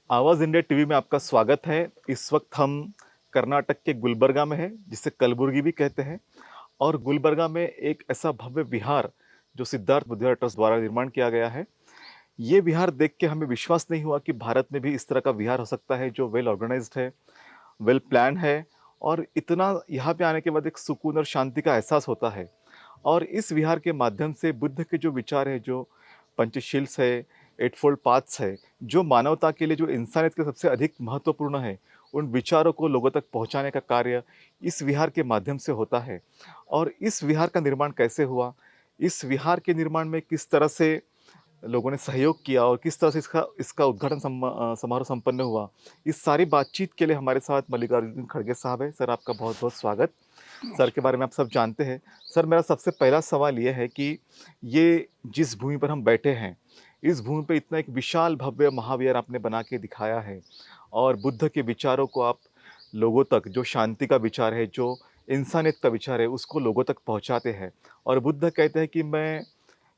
आवाज़ India TV में आपका स्वागत है। इस वक्त हम कर्नाटक के गुलबर्गा में हैं, जिसे कलबुर्गी भी कहते हैं। और गुलबर्गा में एक ऐसा भव्य विहार जो सिद्धार्थ बुद्धिवार ट्रस्ट द्वारा निर्माण किया गया है। ये विहार देख के हमें विश्वास नहीं हुआ कि भारत में भी इस तरह का विहार हो सकता है जो वेल ऑर्गेनाइज्ड है, वेल प्लान्ड है और इतना यहाँ पे आने के बाद एक सुकून और शांति का एहसास होता है। और इस विहार के माध्यम से बुद्ध के जो विचार है, जो पंचशील्स है, एटफोल्ड पाथ्स है, जो मानवता के लिए, जो इंसानियत के सबसे अधिक महत्वपूर्ण है, उन विचारों को लोगों तक पहुंचाने का कार्य इस विहार के माध्यम से होता है। और इस विहार का निर्माण कैसे हुआ, इस विहार के निर्माण में किस तरह से लोगों ने सहयोग किया और किस तरह से इसका इसका उद्घाटन समारोह संपन्न हुआ, इस सारी बातचीत के लिए हमारे साथ मल्लिकार्जुन खड़गे साहब हैं। सर, आपका बहुत-बहुत स्वागत। सर के बारे में आप सब जानते हैं। सर, मेरा सबसे पहला सवाल ये है कि ये जिस भूमि पर हम बैठे हैं, इस भूमि पे इतना एक विशाल भव्य महाविहार आपने बना के दिखाया है और बुद्ध के विचारों को आप लोगों तक, जो शांति का विचार है, जो इंसानियत का विचार है, उसको लोगों तक पहुँचाते हैं। और बुद्ध कहते हैं कि मैं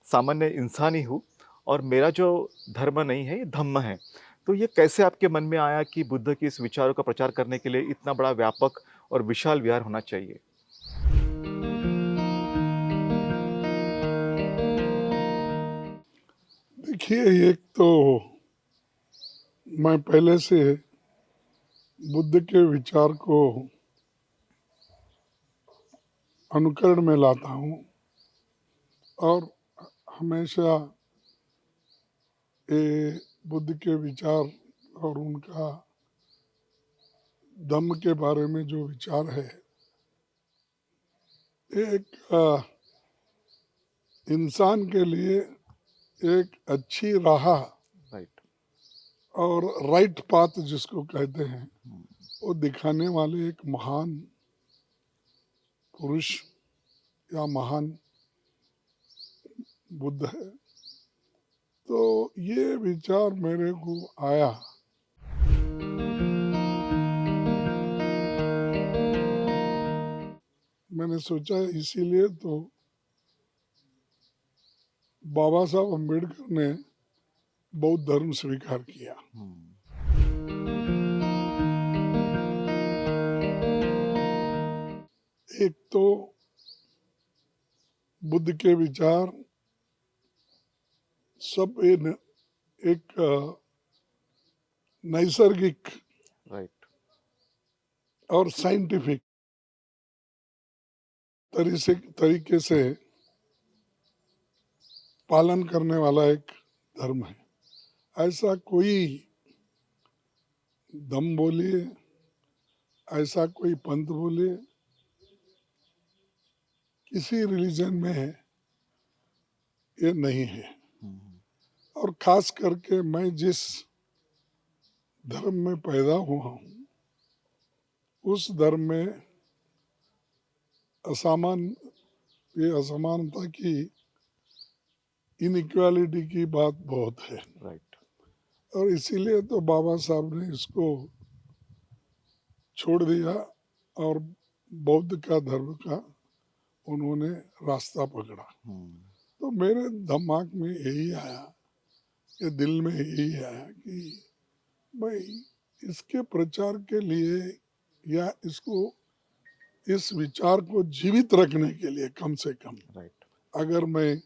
सामान्य इंसान ही हूँ और मेरा जो धर्म नहीं है, ये धम्म है। तो ये कैसे आपके मन में आया कि बुद्ध के इस विचारों का प्रचार करने के लिए इतना बड़ा व्यापक और विशाल विहार होना चाहिए? देखिए, एक तो मैं पहले से बुद्ध के विचार को अनुकरण में लाता हूँ और हमेशा ये बुद्ध के विचार और उनका धम्म के बारे में जो विचार है, एक इंसान के लिए एक अच्छी राह राइट। और राइट पाथ जिसको कहते हैं, हुँ। वो दिखाने वाले एक महान पुरुष या महान बुद्ध है। तो ये विचार मेरे को आया। मैंने सोचा इसीलिए तो बाबा साहब अम्बेडकर ने बौद्ध धर्म स्वीकार किया। हुँ। एक तो बुद्ध के विचार सब एक नैसर्गिक राइट। और साइंटिफिक तरीके से पालन करने वाला एक धर्म है। ऐसा कोई धम्म बोलिए, ऐसा कोई पंथ बोलिए, किसी रिलीजन में ये नहीं है। हुँ, हुँ। और खास करके मैं जिस धर्म में पैदा हुआ हूँ, उस धर्म में असमानता की, इनइक्वालिटी की बात बहुत है। राइट। और इसीलिए तो बाबा साहब ने इसको छोड़ दिया और बौद्ध का धर्म का उन्होंने रास्ता पकड़ा। हुँ। तो मेरे दिमाग में यही आया, कि दिल में यही आया कि भाई इसके प्रचार के लिए या इसको इस विचार को जीवित रखने के लिए कम से कम, राइट। अगर मैं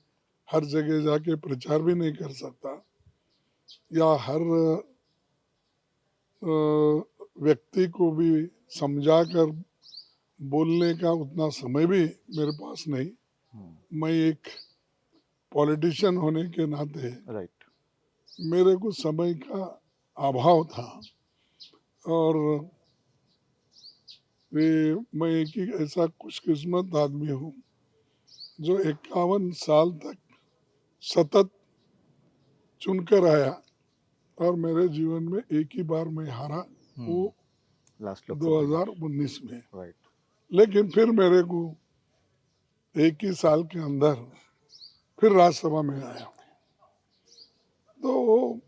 हर जगह जाके प्रचार भी नहीं कर सकता या हर व्यक्ति को भी समझाकर बोलने का उतना समय भी मेरे पास नहीं। हुँ। मैं एक पॉलिटिशियन होने के नाते राइट। मेरे को समय का अभाव था और मैं एक ही ऐसा खुशकिस्मत आदमी हूँ जो 51 साल तक सतत चुनकर आया और मेरे जीवन में एक ही बार मैं हारा, वो हुँ। Last Lok Sabha election. 2019 में। राइट। लेकिन फिर मेरे को एक ही साल के अंदर फिर राज्यसभा में आया। तो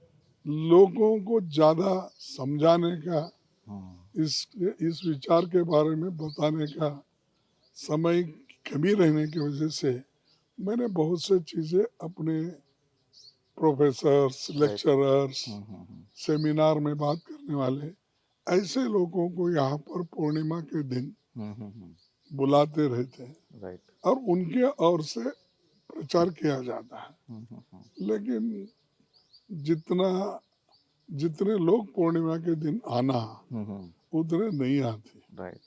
लोगों को ज़्यादा समझाने का, हुँ। इस विचार के बारे में बताने का समय की कमी रहने की वजह से मैंने बहुत से चीज़ें अपने प्रोफेसर्स, राइट। लेक्चरर्स, हम्म। सेमिनार में बात करने वाले, ऐसे लोगों को यहाँ पर पूर्णिमा के दिन हम्म। बुलाते रहते हैं राइट। और उनके ओर से प्रचार किया जाता है। हम्म। लेकिन जितना जितने लोग पूर्णिमा के दिन आना हम्म। उतने नहीं आते, राइट।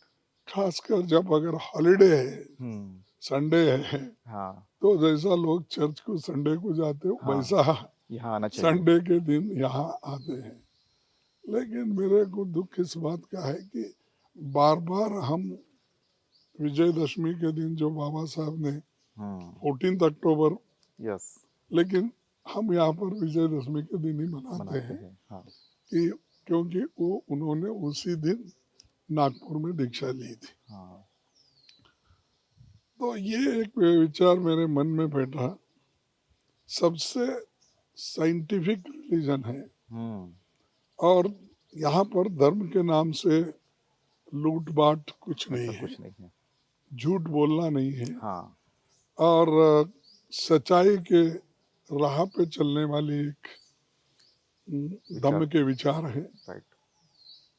खासकर जब अगर हॉलीडे है, हम्म। संडे है, हाँ। तो जैसा लोग चर्च को संडे को जाते हो हाँ, वैसा यहाँ आना चाहिए। संडे के दिन यहाँ आते हैं। लेकिन मेरे को दुख इस बात का है कि बार बार हम विजयदशमी के दिन जो बाबा साहब ने हम्म। 14 अक्टूबर, यस। लेकिन हम यहाँ पर विजयदशमी के दिन ही मनाते मनाते हैं हैं। हाँ। कि क्योंकि वो उन्होंने उसी दिन नागपुर में दीक्षा ली थी। हाँ। तो ये एक विचार मेरे मन में बैठा, सबसे साइंटिफिक रिलीजन है हम्म। और यहाँ पर धर्म के नाम से लूट बाट कुछ नहीं ऐसा है, कुछ नहीं है। झूठ बोलना नहीं है हाँ। और सच्चाई के राह पे चलने वाली एक विचार। धम्म के विचार है। राइट।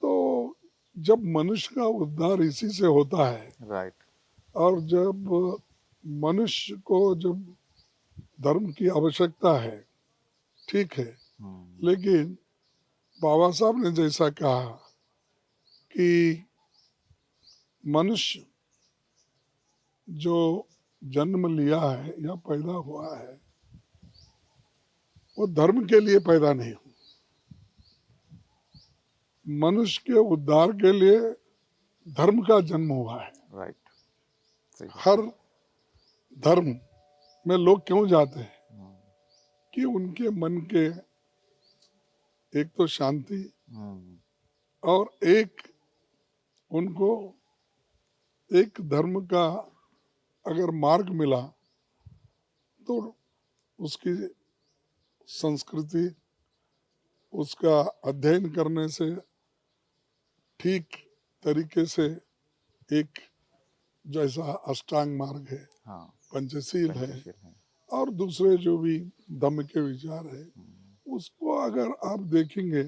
तो जब मनुष्य का उद्धार इसी से होता है राइट। और जब मनुष्य को जब धर्म की आवश्यकता है, ठीक है, हम्म। लेकिन बाबा साहब ने जैसा कहा कि मनुष्य जो जन्म लिया है या पैदा हुआ है वो धर्म के लिए पैदा नहीं हुआ, मनुष्य के उद्धार के लिए धर्म का जन्म हुआ है। राइट। सही बात हर है। धर्म में लोग क्यों जाते हैं हम्म। कि उनके मन के एक तो शांति हम्म। और एक उनको एक धर्म का अगर मार्ग मिला तो उसकी संस्कृति, उसका अध्ययन करने से ठीक तरीके से एक जैसा अष्टांग मार्ग है, हाँ। पंचशील है पंचशील है। और दूसरे जो भी धम्म के विचार है, उसको अगर आप देखेंगे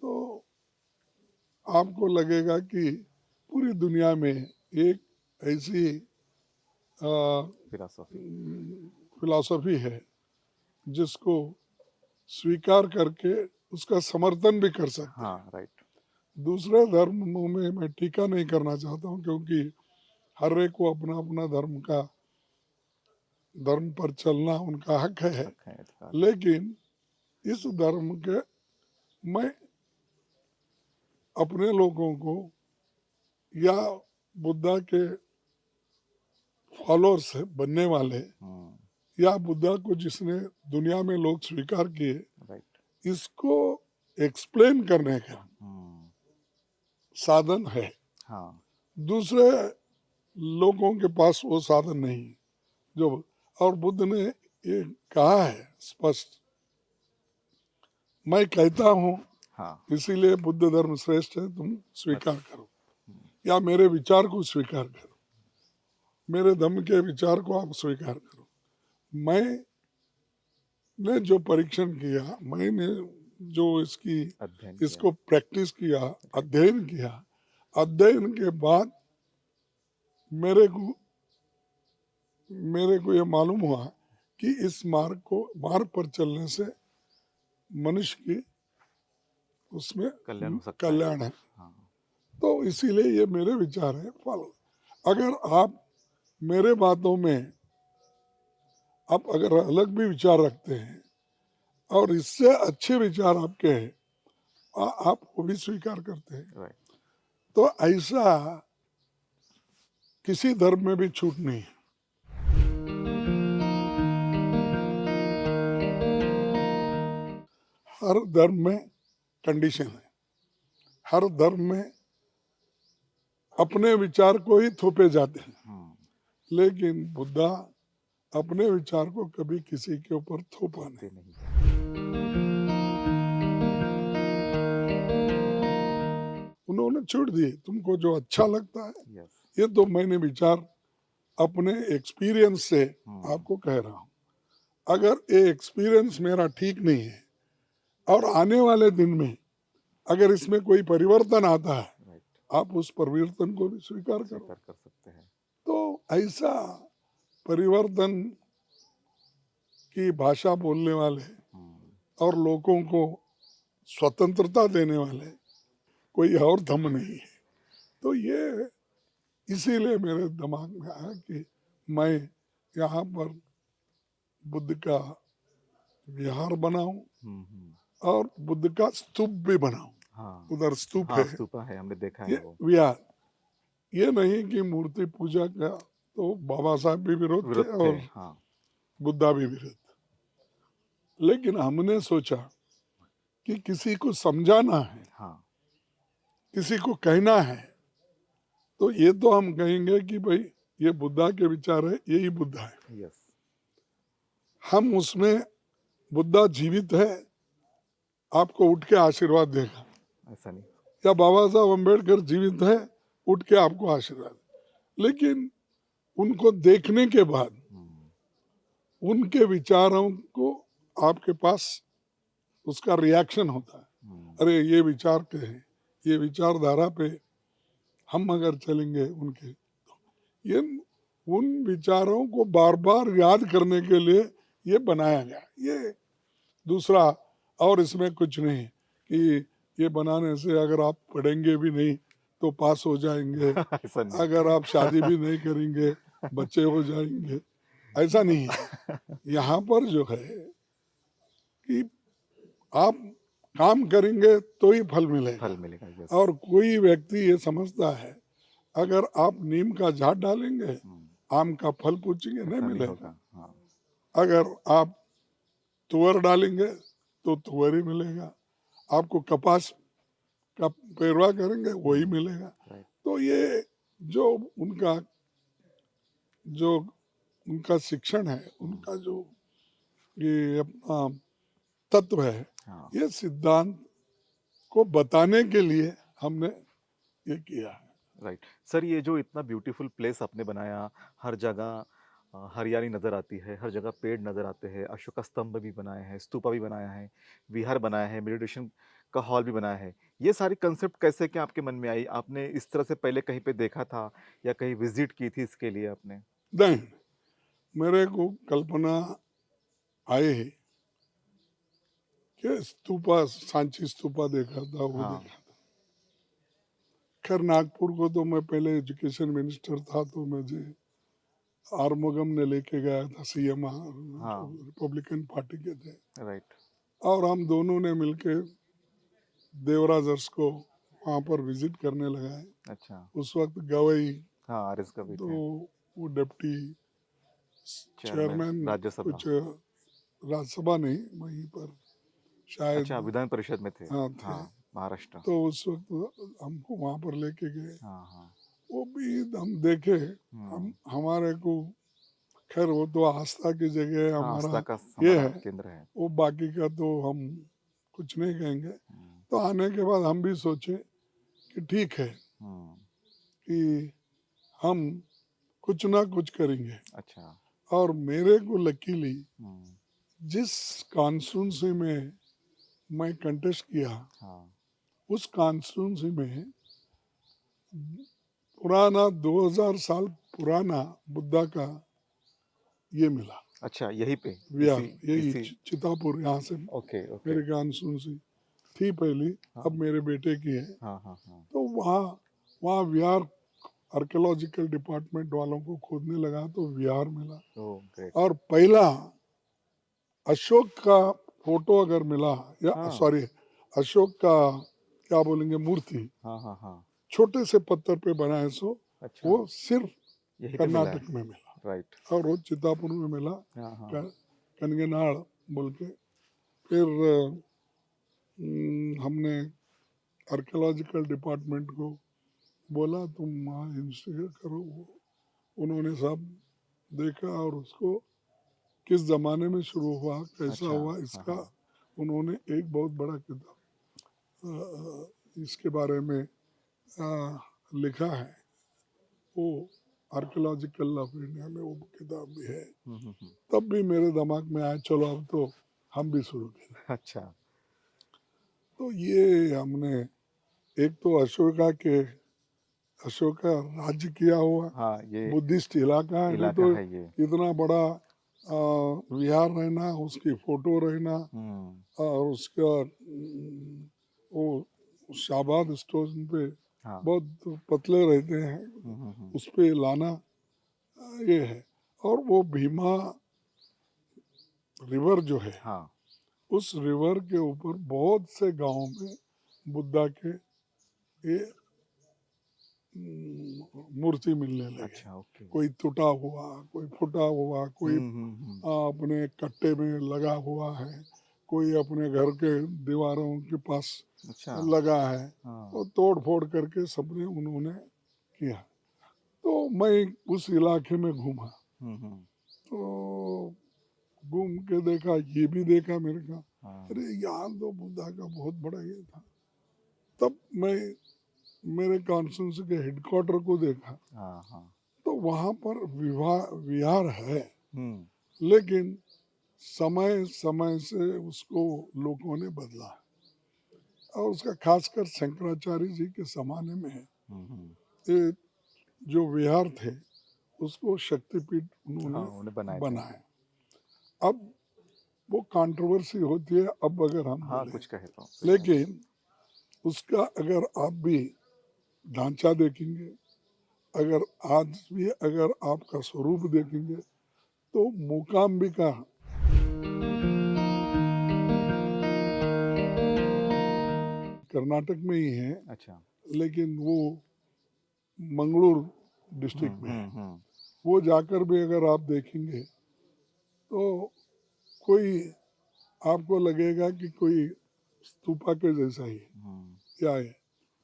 तो आपको लगेगा कि पूरी दुनिया में एक ऐसी फिलॉसफी। फिलॉसफी है जिसको स्वीकार करके उसका समर्थन भी कर सकते हैं। हाँ। राइट। दूसरे धर्मों में मैं टीका नहीं करना चाहता हूँ क्योंकि हर एक को अपना अपना धर्म पर चलना उनका हक है, हक है, अधिकार। लेकिन इस धर्म के मैं अपने लोगों को या बुद्धा के फॉलोअर्स बनने वाले हम्म। या बुद्धा को जिसने दुनिया में लोग स्वीकार किए, राइट। इसको एक्सप्लेन करने का हम्म। साधन है। हाँ। दूसरे लोगों के पास वो साधन नहीं जो, और बुद्ध ने ये कहा है स्पष्ट, मैं कहता हूँ हाँ। इसीलिए बुद्ध धर्म श्रेष्ठ है, तुम स्वीकार करो हम्म। या मेरे विचार को स्वीकार करो, मेरे धम्म के विचार को आप स्वीकार करो। मैंने जो परीक्षण किया, मैंने जो अध्ययन किया। इसको प्रैक्टिस किया, अध्ययन किया, अध्ययन के बाद मेरे को ये मालूम हुआ कि इस मार्ग पर चलने से मनुष्य की उसमें कल्याण हो सकता है। कल्याण है। हाँ। तो इसीलिए ये मेरे विचार है, फॉलो। अगर आप मेरे बातों में आप अगर अलग भी विचार रखते हैं और इससे अच्छे विचार आपके हैं, आप वो भी स्वीकार करते हैं, राइट। तो ऐसा किसी धर्म में भी छूट नहीं है। हर धर्म में कंडीशन है, हर धर्म में अपने विचार को ही थोपे जाते हैं, हम्म। लेकिन बुद्धा अपने विचार को कभी किसी के ऊपर थोपा नहीं। नहीं। उन्होंने छोड़ दिए, तुमको जो अच्छा लगता है, यस। ये तो मैंने विचार अपने एक्सपीरियंस से हम्म। आपको कह रहा हूँ। अगर ये एक्सपीरियंस मेरा ठीक नहीं है और आने वाले दिन में अगर इसमें कोई परिवर्तन आता है, राइट, आप उस परिवर्तन को भी स्वीकार करो। स्वीकार कर सकते हैं। तो ऐसा परिवर्तन की भाषा बोलने वाले और लोगों को स्वतंत्रता देने वाले कोई और धम नहीं है। तो ये इसीलिए मेरे दिमाग में आया कि मैं यहाँ पर बुद्ध का विहार बनाऊं और बुद्ध का स्तूप भी बनाऊं। हाँ, उधर स्तूप हाँ, है, स्तूपा है, हमने देखा है ये वो। विहार। ये नहीं कि मूर्ति पूजा का तो बाबा साहब भी विरोध थे विरोध थे, और हाँ, बुद्धा भी विरोध थे। लेकिन हमने सोचा कि किसी को समझाना है, हाँ, किसी को कहना है, तो ये तो हम कहेंगे कि भाई ये बुद्धा के विचार है, यही बुद्धा है। यस, हम उसमें बुद्धा जीवित है, आपको उठ के आशीर्वाद देगा, ऐसा नहीं। या बाबा साहब अम्बेडकर जीवित है, उठ के आपको आशीर्वाद। लेकिन उनको देखने के बाद उनके विचारों को आपके पास उसका रिएक्शन होता है। अरे ये विचार के हैं, ये विचारधारा पे हम अगर चलेंगे उनके, तो ये उन विचारों को बार बार याद करने के लिए ये बनाया गया। ये दूसरा और इसमें कुछ नहीं कि ये बनाने से अगर आप पढ़ेंगे भी नहीं तो पास हो जाएंगे, ऐसा नहीं। अगर आप शादी भी नहीं करेंगे बच्चे हो जाएंगे, ऐसा नहीं है। यहाँ पर जो है कि आप काम करेंगे तो ही फल मिलेगा। फल मिलेगा, यस। और कोई व्यक्ति ये समझता है अगर आप नीम का झाड़ डालेंगे आम का फल पूछेंगे, नहीं ऐसा नहीं मिलेगा। होगा, हाँ, अगर आप तुअर डालेंगे तो तुअर ही मिलेगा, आपको कपास का पेरवा करेंगे वही मिलेगा। राइट, तो ये जो उनका जो उनका शिक्षण है, उनका जो ये अपना तत्व है, हाँ, ये सिद्धांत को बताने के लिए हमने ये किया है। राइट। सर, ये जो इतना ब्यूटीफुल प्लेस आपने बनाया, हर जगह हरियाली नज़र आती है, हर जगह पेड़ नज़र आते हैं, अशोका स्तंभ भी बनाए हैं, स्तूपा भी बनाया है, विहार बनाया है, मेडिटेशन का हॉल भी बनाया है। ये सारी कंसेप्ट कैसे क्या आपके मन में आई? आपने इस तरह से पहले कहीं पे देखा था या कहीं विज़िट की थी इसके लिए आपने? नहीं, मेरे को कल्पना आए कि स्तूपा, सांची स्तूपा देखा था, वो हाँ, देखा था। खैर नागपुर को तो मैं पहले एजुकेशन मिनिस्टर था तो मुझे आरमुगम ने लेके गया था, सीएम जो हाँ, रिपब्लिकन पार्टी के थे, राइट, और हम दोनों ने मिलके देवराजर्स को वहाँ पर विजिट करने लगाए। अच्छा, उस वक्त गवई हाँ, आरएस का भी तो थे, वो डिप्टी चेयरमैन चेयरमैन राज्यसभा। कुछ राज्यसभा नहीं, वहीं पर शायद अच्छा, विधान परिषद में थे। हाँ थे। हाँ, महाराष्ट्र। तो उस वक्त हमको वहाँ पर लेके गए, हाँ, हाँ, वो भी हम देखे। हम हमारे को खैर वो तो आस्था की जगह हाँ, हमारा आस्था का ये हमारा है, केंद्र है। वो बाकी का तो हम कुछ नहीं कहेंगे। तो आने के बाद हम भी सोचे कि ठीक है हुँ, कि हम कुछ ना कुछ करेंगे। अच्छा, और मेरे को लकीली हुँ, जिस कॉन्स्टिट्यूंसी में मैं कंटेस्ट किया, हाँ, उस कॉन्स्टिट्यूंसी में पुराना 2000 साल पुराना बुद्धा का ये मिला अच्छा, यहीं पे, विहार, यही इसी चितापुर, यहाँ से ओके, ओके, मेरे कॉन्स्टिट्यूंसी थी पहली, हाँ, अब मेरे बेटे की है। हाँ, हाँ, हाँ, तो वहाँ वहाँ विहार आर्कियोलॉजिकल डिपार्टमेंट वालों को खोदने लगा तो विहार मिला। Oh great! और पहला अशोक का फोटो अगर मिला, या हाँ, सॉरी अशोक का क्या बोलेंगे मूर्ति, हाँ, हाँ, हाँ, छोटे से पत्थर पे बना है, सो अच्छा, वो सिर्फ यहीं पे मिला है, कर्नाटक में मिला राइट, और वो चितापुर में मिला, हाँ, हाँ, कनगनाड़ बोल के। फिर हमने आर्कियोलॉजिकल डिपार्टमेंट को बोला तुम वहाँ इन्वेस्टिगेट करो। उन्होंने सब देखा और उसको किस ज़माने में शुरू हुआ, कैसा अच्छा, हुआ, हाँ, इसका हाँ, उन्होंने एक बहुत बड़ा किताब इसके बारे में लिखा है। वो आर्कियोलॉजिकल ऑफ इंडिया में वो किताब भी है। हम्म। तब भी मेरे दिमाग में आया चलो अब तो हम भी शुरू करें। अच्छा। तो ये हमने एक तो अशोका राज्य किया हुआ हाँ, ये बुद्धिस्ट इलाका है, नहीं इलाका तो है ये। इतना बड़ा विहार रहना, उसकी फोटो रहना, हम्म। और उसका वो शाबाद स्टोन पे हाँ। बहुत पतले रहते हैं, हम्म। उस पे लाना ये है। और वो भीमा रिवर जो है, हाँ। उस रिवर के ऊपर बहुत से गांवों में बुद्धा के ये मूर्ति मिलने लगे। अच्छा, ओके। कोई टूटा हुआ, कोई फूटा हुआ, कोई हम्म। अपने कट्टे में लगा हुआ है, कोई अपने घर के दीवारों के पास अच्छा। लगा है। हाँ। तो तोड़ फोड़ करके सबने उन्होंने किया। तो मैं उस इलाके में घूमा, हम्म। तो घूम के देखा, ये भी देखा, मेरे का हाँ। अरे यहाँ तो बुद्धा का बहुत बड़ा ये था। तब मैं मेरे कॉन्फ्रेंस के हेडक्वार्टर को देखा, हाँ। हाँ। तो वहाँ पर विहार है, हम्म। लेकिन समय समय से उसको लोगों ने बदला, और उसका खासकर शंकराचार्य जी के जमाने में हम्म। ये जो विहार थे उसको शक्तिपीठ हाँ, उन्होंने उन्हें बनाए थे। बनाया। अब वो कंट्रोवर्सी होती है अब अगर हम हाँ, बोले, कुछ कहे तो सही बात। लेकिन उसका अगर आप भी ढांचा देखेंगे, अगर आज भी अगर आपका स्वरूप देखेंगे, तो मूकाम्बिका कर्नाटक में ही है, अच्छा। लेकिन वो मंगलूर डिस्ट्रिक्ट में है। हम्म। वो जाकर भी अगर आप देखेंगे तो कोई आपको लगेगा कि कोई स्तूपा के जैसा ही हम्म। क्या है।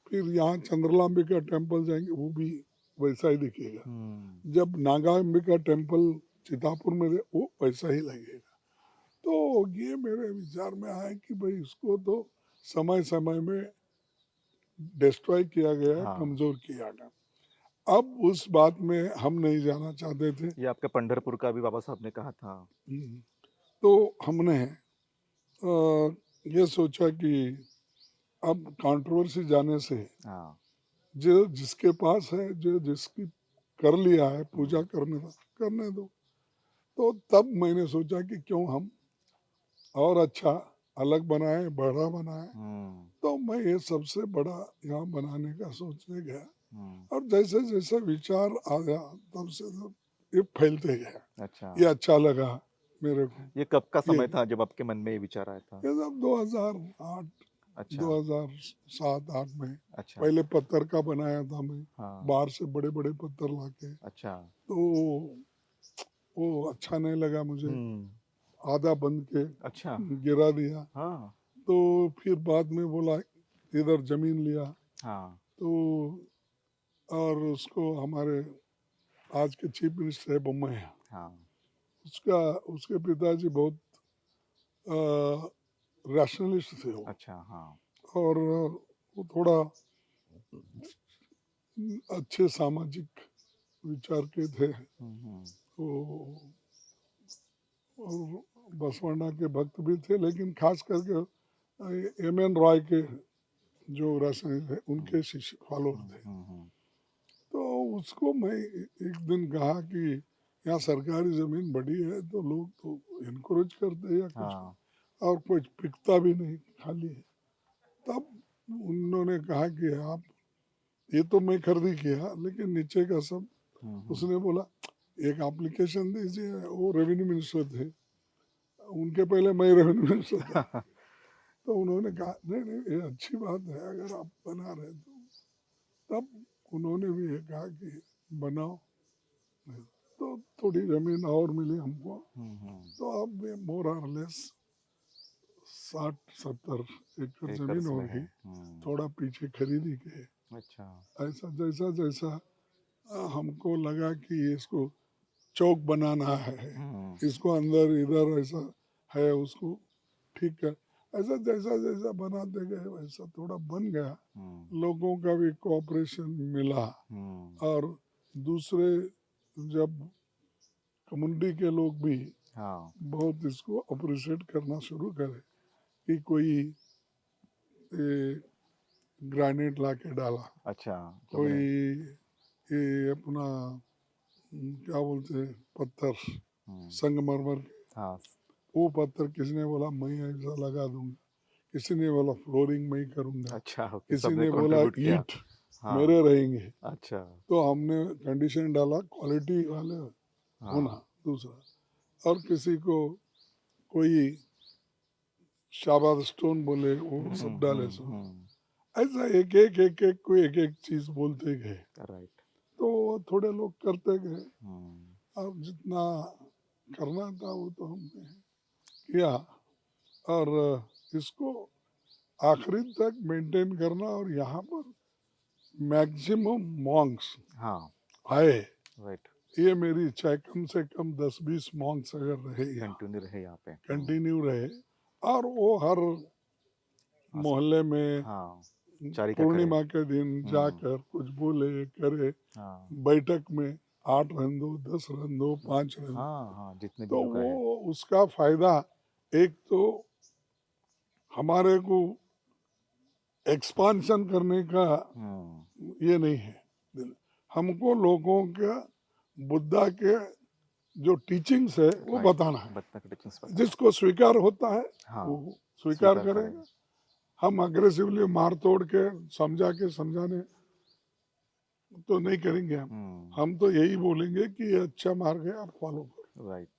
फिर यहाँ चंद्रलाम्बिका टेम्पल जाएंगे, वो भी वैसा ही दिखेगा। हम्म। जब नागाम्बिका टेम्पल चितापुर में वो वैसा ही लगेगा। तो ये मेरे विचार में आया कि भाई इसको तो समय समय में डिस्ट्रॉय किया गया, हाँ, कमजोर किया गया। अब उस बात में हम नहीं जाना चाहते थे। ये आपके पंढरपुर का भी बाबा साहब ने कहा था। हम्म, तो हमने ये सोचा कि अब कंट्रोवर्सी जाने से हाँ। जो जिसके पास है, जो जिसकी कर लिया है पूजा हम्म। करने दो। तो तब मैंने सोचा कि क्यों हम और अच्छा अलग बनाए, बड़ा बनाए। हम्म। तो मैं ये सबसे बड़ा यहाँ बनाने का सोचने गया, हम्म। और जैसे जैसे विचार आया तब से तो ये फैलते गया। अच्छा, ये अच्छा लगा मेरे को। ये कब का ये समय था जब आपके मन में ये विचार आया था? ये सब 2008 अच्छा। 2007-8 में। अच्छा। पहले पत्थर का बनाया था मैं, हाँ। बाहर से बड़े बड़े पत्थर लाके। अच्छा। तो वो अच्छा नहीं लगा मुझे, हम्म। आधा बंद के अच्छा। गिरा दिया। हाँ। तो फिर बाद में बोला इधर जमीन लिया, हाँ। तो और उसको हमारे आज के चीफ मिनिस्टर है बोम्मैया, हाँ। उसका उसके पिताजी बहुत रैशनलिस्ट थे वो, अच्छा। हाँ। और वो थोड़ा अच्छे सामाजिक विचार के थे। हम्म। तो और बसवण्णा के भक्त भी थे, लेकिन खास करके एम एन रॉय के जो रासायनिक है उनके शिष्य फॉलोअर थे। हम्म। तो उसको मैं एक दिन कहा कि यहाँ सरकारी ज़मीन बड़ी है तो लोग तो इनक्रोच करते हैं या कुछ, हाँ। और कुछ पिकता भी नहीं, खाली है। तब उन्होंने कहा कि आप, ये तो मैं खरीदी किया, लेकिन नीचे का सब, हम्म। उसने बोला एक एप्लीकेशन दीजिए। वो रेवेन्यू मिनिस्टर थे, उनके पहले मैं रेवेन्यू मिनिस्टर था। तो उन्होंने कहा नहीं नहीं ये अच्छी बात है अगर आप बना रहे तो। तब उन्होंने भी ये कहा कि बनाओ। तो थोड़ी जमीन और मिली हमको, हम्म। तो अब ये मोर और लेस 60-70 एकड़ जमीन एकर्स हो में है। गई। थोड़ा पीछे खरीदी के, अच्छा। ऐसा जैसा जैसा हमको लगा कि इसको चौक बनाना है, हम्म। इसको अंदर इधर ऐसा है, उसको ठीक है, ऐसा जैसा जैसा बनाते गए वैसा थोड़ा बन गया। हम्म। लोगों का भी कोऑपरेशन मिला, हम्म। और दूसरे जब कम्युनिटी के लोग भी हाँ बहुत इसको अप्रिशिएट करना शुरू करे कि कोई ग्रेनाइट ला के डाला, अच्छा जो कोई मैंने ये अपना क्या बोलते हैं पत्थर हम्म, संगमरमर के, हाँ वो पत्थर किसी ने बोला मैं ऐसा लगा दूंगा, किसी ने बोला फ्लोरिंग मैं ही करूंगा, अच्छा ओके किसी सबने ने बोला कंट्रीब्यूट किया ईंट हाँ मेरे रहेंगे। अच्छा तो हमने कंडीशन डाला क्वालिटी वाले होना हाँ दूसरा, और किसी को कोई शाबाद स्टोन बोले वो सब डाले सो, ऐसा एक एक एक एक को एक एक चीज बोलते गए, राइट तो थोड़े लोग करते गए। हम्म अब जितना करना था वो तो हमने किया, और इसको आखिरी तक मेंटेन करना, और यहाँ पर मैक्सिमम मॉन्क्स हाँ आए, राइट ये मेरी इच्छा है। कम से कम 10-20 मॉन्क्स अगर रहे यहाँ, कंटिन्यू रहे यहाँ पे कंटिन्यू रहे, और वो हर आस मोहल्ले में हाँ चारिका करे पूर्णिमा के दिन हम्म जाकर कुछ बोले करे, हाँ बैठक में 8 रहन दो, 10 रहन दो, 5 रहन दो, हाँ हाँ जितने भी तो लोग रहे वो उसका फायदा एक तो हमारे को एक्सपांशन करने का ये नहीं है दिल, हमको लोगों का बुद्धा के जो टीचिंग्स है वो राइट बताना है, बतना के टीचिंग्स बताना जिसको स्वीकार होता है हाँ वो स्वीकार स्वीकार करें करेगा। हम अग्रेसिवली मार तोड़ के समझाने तो नहीं करेंगे हम तो यही बोलेंगे कि ये अच्छा मार्ग है, आप फॉलो करो। राइट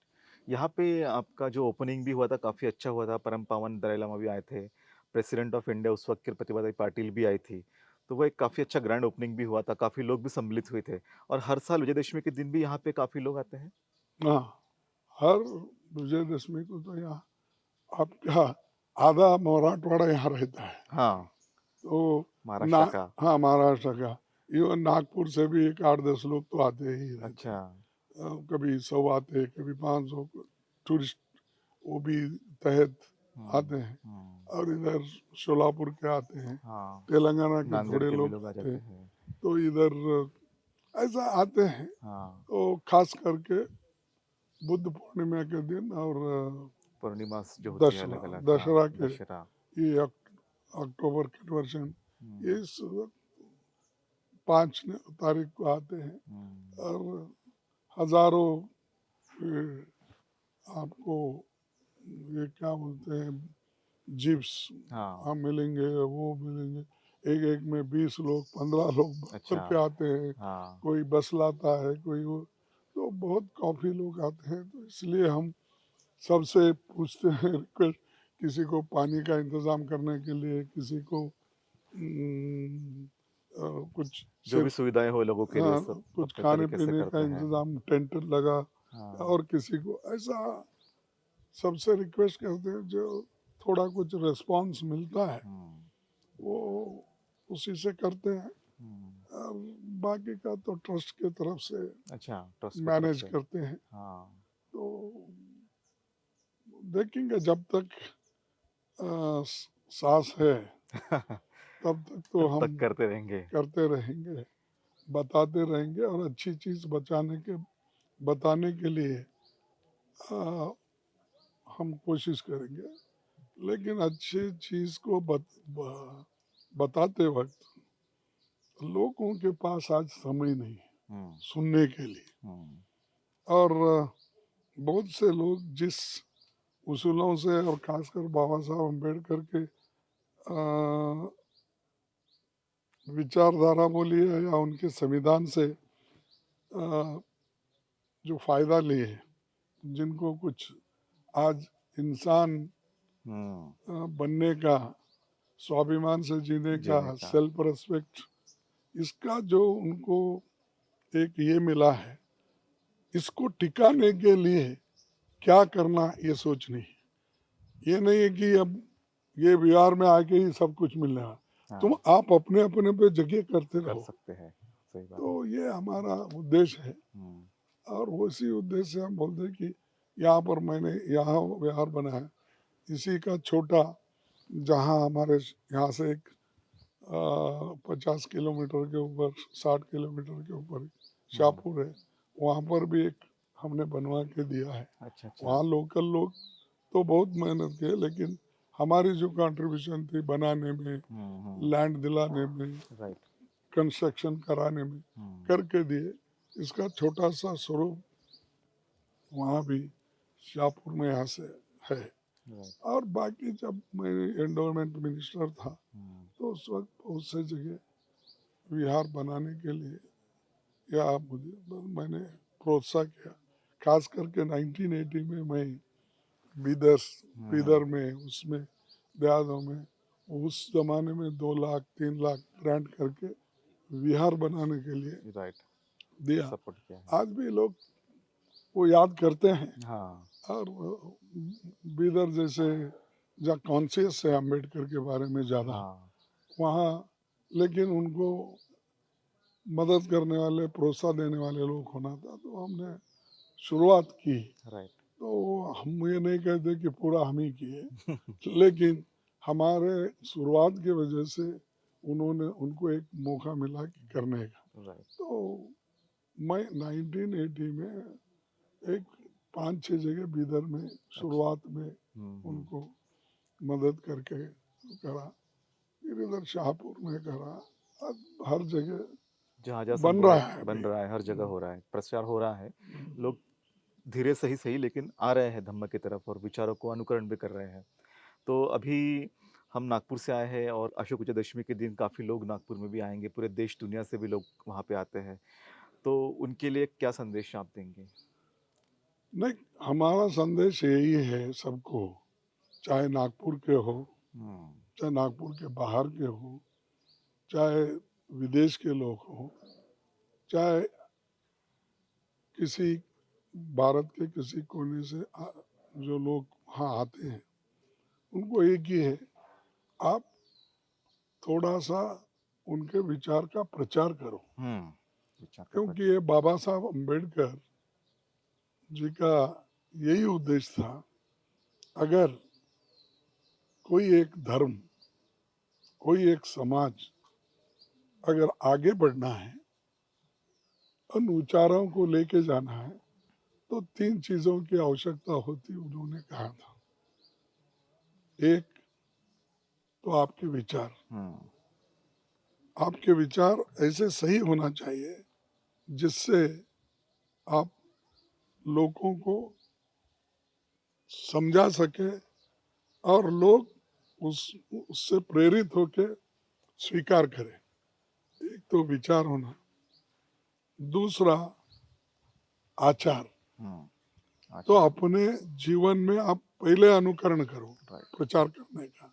यहाँ पे आपका जो ओपनिंग भी हुआ था काफ़ी अच्छा हुआ था परम पावन दलाई लामा भी आए थे प्रेसिडेंट ऑफ इंडिया उस वक्त के प्रतिभाताई पाटिल भी आई थी तो वो एक काफ़ी अच्छा ग्रैंड ओपनिंग भी हुआ था काफ़ी लोग भी सम्मिलित हुए थे और हर साल विजयदशमी के दिन भी यहाँ पे काफ़ी लोग आते हैं हाँ, हर विजयदशमी को तो यहाँ आपका आधा मराठवाड़ा यहाँ रहता है, हाँ तो ना, महाराष्ट्र का हाँ महाराष्ट्र का, इवन नागपुर से भी एक 8-10 लोग तो आते ही रहते अच्छा हैं। कभी 100 आते हैं, कभी 500 टूरिस्ट वो भी तहत आते हैं, हम्म, और इधर शोलापुर के आते हैं, हाँ तेलंगाना के नांदेड़ थोड़े के भी लोग लोग आ आते जाते हैं, हैं तो इधर ऐसा आते हैं। हाँ तो खास करके बुद्ध पूर्णिमा के दिन और पूर्णिमा जो होती है दशहरा अलग अलग हाँ दशहरा के दशहरा ये अक्टूबर कन्वर्शन हम्म, इस 5 तारीख को आते हैं, हम्म, और हजारों आपको ये क्या बोलते हैं जीप्स हाँ हम मिलेंगे, वो मिलेंगे, एक एक में 20 लोग 15 लोग भर अच्छा के आते हैं, हाँ कोई बस लाता है, कोई वो, तो बहुत काफ़ी लोग आते हैं। तो इसलिए हम सबसे पूछते हैं रिक्वेस्ट, किसी को पानी का इंतज़ाम करने के लिए, किसी को कुछ जो भी सिर्फ सुविधाएं हो लोगों के लिए सब कुछ अपने खाने तरीके से पीने का करते हैं इंतज़ाम, टेंट लगा, हाँ और किसी को ऐसा सबसे रिक्वेस्ट करते हैं, जो थोड़ा कुछ रिस्पांस मिलता है हम्म, वो उसी से करते हैं, हम्म, और बाकी का तो ट्रस्ट की तरफ से अच्छा ट्रस्ट की तरफ मैनेज से करते हैं। हाँ तो देखेंगे जब तक सांस है तब तक तो तब हम तक करते रहेंगे करते रहेंगे, बताते रहेंगे, और अच्छी चीज़ बताने के लिए आ, हम कोशिश करेंगे। लेकिन अच्छी चीज़ को बताते वक्त लोगों के पास आज समय नहीं है हम्म, सुनने के लिए, हम्म, और बहुत से लोग जिस उसूलों से, और खासकर बाबा साहब अम्बेडकर के विचारधारा बोलिए या उनके संविधान से जो फायदा लिए, जिनको कुछ आज इंसान बनने का, स्वाभिमान से जीने का, जीने का सेल्फ रेस्पेक्ट, इसका जो उनको एक ये मिला है, इसको टिकाने के लिए क्या करना ये सोचनी है। ये नहीं है कि अब ये बिहार में आके ही सब कुछ मिल रहा, तुम हाँ आप अपने अपने पे जगह करते कर रहो। सकते हैं सही बात तो ये हमारा उद्देश्य है, हम्म, और उसी उद्देश्य से हम बोलते हैं कि यहाँ पर मैंने यहाँ विहार बनाया, इसी का छोटा, जहाँ हमारे यहाँ से एक 50 किलोमीटर के ऊपर, 60 किलोमीटर के ऊपर शाहपुर है, वहाँ पर भी एक हमने बनवा के दिया है। अच्छा अच्छा। वहाँ लोकल लोग तो बहुत मेहनत किए, लेकिन हमारी जो कंट्रीब्यूशन थी बनाने में, लैंड दिलाने में, राइट। कंस्ट्रक्शन कराने में, करके दिए। इसका छोटा सा स्वरूप वहाँ भी शाहपुर में यहाँ से है। राइट। और बाकी जब मैं एंडोमेंट मिनिस्टर था तो उस वक्त बहुत से जगह विहार बनाने के लिए या मैंने प्रोत्साहन किया। खास करके 1980 में मैं बीदर बीदर में उसमें देहातों में उस जमाने में 2 लाख 3 लाख ग्रांट करके विहार बनाने के लिए राइट। दिया। सपोर्ट किया है। आज भी लोग वो याद करते हैं। हाँ। और बीदर जैसे जहाँ कॉन्शियस है अम्बेडकर के बारे में ज़्यादा, हाँ। वहाँ लेकिन उनको मदद करने वाले, प्रोत्साहन देने वाले लोग होना था, तो हमने शुरुआत की। राइट। तो हम ये नहीं कहते कि पूरा हम ही किए, लेकिन हमारे शुरुआत की वजह से उनको एक मौका मिला कि करने का। राइट। तो मैं 1980 में एक 5-6 जगह बीदर में शुरुआत में उनको मदद करके करा। फिर इधर शाहपुर में करा। अब हर जगह जहाँ जहाँ बन संभव रहा है है बन अभी। रहा है, हर जगह हो रहा है, प्रचार हो रहा है। लोग धीरे सही सही लेकिन आ रहे हैं धम्म की तरफ और विचारों को अनुकरण भी कर रहे हैं। तो अभी हम नागपुर से आए हैं और अशोक विजयदशमी के दिन काफ़ी लोग नागपुर में भी आएंगे, पूरे देश दुनिया से भी लोग वहाँ पे आते हैं। तो उनके लिए क्या संदेश आप देंगे? नहीं, हमारा संदेश यही है सबको, चाहे नागपुर के हो, हम्म। चाहे नागपुर के बाहर के हो, चाहे विदेश के लोग हो, चाहे किसी भारत के किसी कोने से जो लोग वहाँ आते हैं, उनको एक ही है, आप थोड़ा सा उनके विचार का प्रचार करो। विचार का क्योंकि ये बाबा साहब अम्बेडकर जी का यही उद्देश्य था। अगर कोई एक धर्म, कोई एक समाज अगर आगे बढ़ना है, उन विचारों को लेके जाना है, तो 3 चीज़ों की आवश्यकता होती, उन्होंने कहा था। एक तो आपके विचार, आपके विचार ऐसे सही होना चाहिए जिससे आप लोगों को समझा सके और लोग उससे प्रेरित होके स्वीकार करें। एक तो विचार होना, दूसरा आचार। तो अपने जीवन में आप पहले अनुकरण करो प्रचार करने का।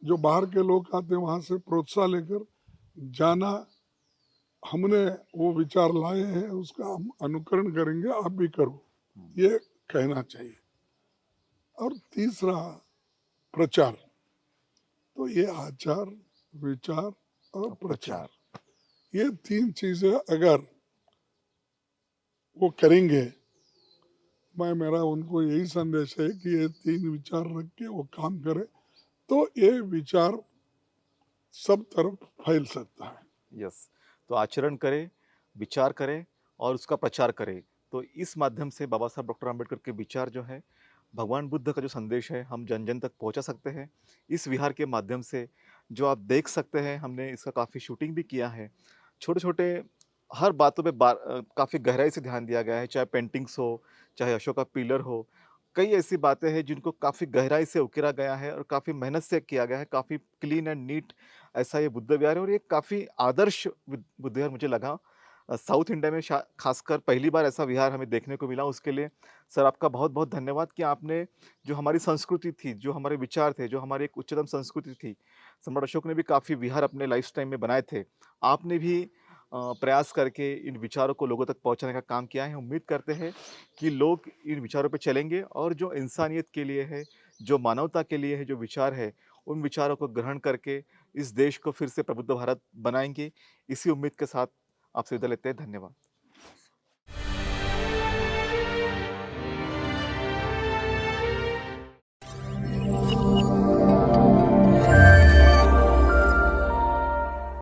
जो बाहर के लोग आते हैं वहाँ से प्रोत्साहन लेकर जाना, हमने वो विचार लाए हैं, उसका हम अनुकरण करेंगे, आप भी करो, ये कहना चाहिए। और तीसरा प्रचार। तो ये आचार, विचार और प्रचार, ये 3 चीजें अगर वो करेंगे, मेरा उनको यही संदेश है कि ये 3 विचार रख के वो काम करे, तो ये विचार सब तरफ फैल सकता है। यस। तो आचरण करें, विचार करें और उसका प्रचार करें। तो इस माध्यम से बाबा साहब डॉक्टर आम्बेडकर के विचार जो है, भगवान बुद्ध का जो संदेश है, हम जन जन तक पहुंचा सकते हैं इस विहार के माध्यम से। जो आप देख सकते हैं, हमने इसका काफ़ी शूटिंग भी किया है। छोटे छोटे हर बातों पे काफ़ी गहराई से ध्यान दिया गया है, चाहे पेंटिंग्स हो, चाहे अशोक का पिलर हो। कई ऐसी बातें हैं जिनको काफ़ी गहराई से उकेरा गया है और काफ़ी मेहनत से किया गया है, काफ़ी क्लीन एंड नीट ऐसा ये बुद्ध विहार है और ये काफ़ी आदर्श बुद्ध विहार मुझे लगा। साउथ इंडिया में खासकर पहली बार ऐसा विहार हमें देखने को मिला। उसके लिए सर आपका बहुत बहुत धन्यवाद कि आपने जो हमारी संस्कृति थी, जो हमारे विचार थे, जो हमारी एक उच्चतम संस्कृति थी, सम्राट अशोक ने भी काफ़ी विहार अपने लाइफ टाइम में बनाए थे। आपने भी प्रयास करके इन विचारों को लोगों तक पहुंचाने का काम किया है। उम्मीद करते हैं कि लोग इन विचारों पे चलेंगे और जो इंसानियत के लिए है, जो मानवता के लिए है, जो विचार है, उन विचारों को ग्रहण करके इस देश को फिर से प्रबुद्ध भारत बनाएंगे। इसी उम्मीद के साथ आपसे विदा लेते हैं। धन्यवाद।